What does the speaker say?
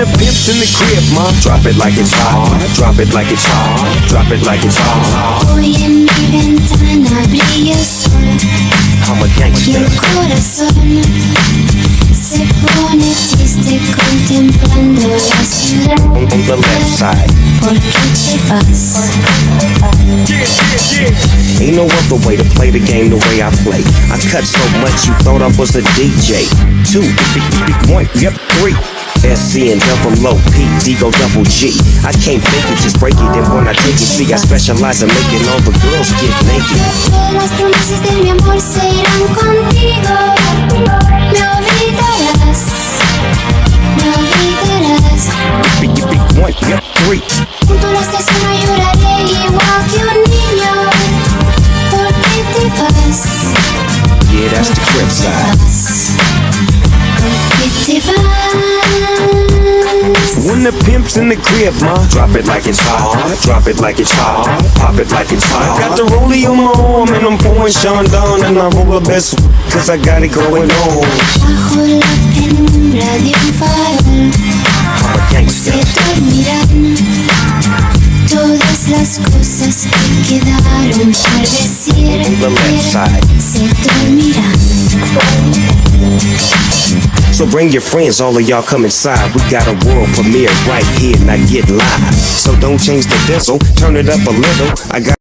the pimps in the crib, ma. Drop it like it's hot, drop it like it's hot, drop it like it's hot. Hoy en mi ventana brilla el sol I'm a y gangster. el corazón se pone triste contemplando la ciudad. On the left side. ¿Por qué te vas? Ain't no other way to play the game the way I play. I cut so much you thought I was a DJ. 2, 1, yep, 3. SC and double O, P, D, go double G. I can't fake it, just break it. And when I take it, see, I specialize in making all the girls get naked. Todas las promesas de mi amor se irán contigo. Me olvidarás, me olvidarás. 1, yep, 3. Junto a la estación no lloraré igual que un niño. ¿Por qué te vas? Yeah, that's the crib side. ¿Por qué te vas? When the pimp's in the crib, ma. Drop it like it's hot, drop it like it's hot, pop it like it's hot. Got the rollie on my arm and I'm pouring Sean down and I roll the best cause I got it going on. Bajo la penumbra de un farol I'm a gangster. se dormirán todas las cosas que quedaron por decir. On the left side. Se dormirán. So bring your friends, all of y'all come inside. We got a world premiere right here, now get live. So don't change the diesel, turn it up a little. I got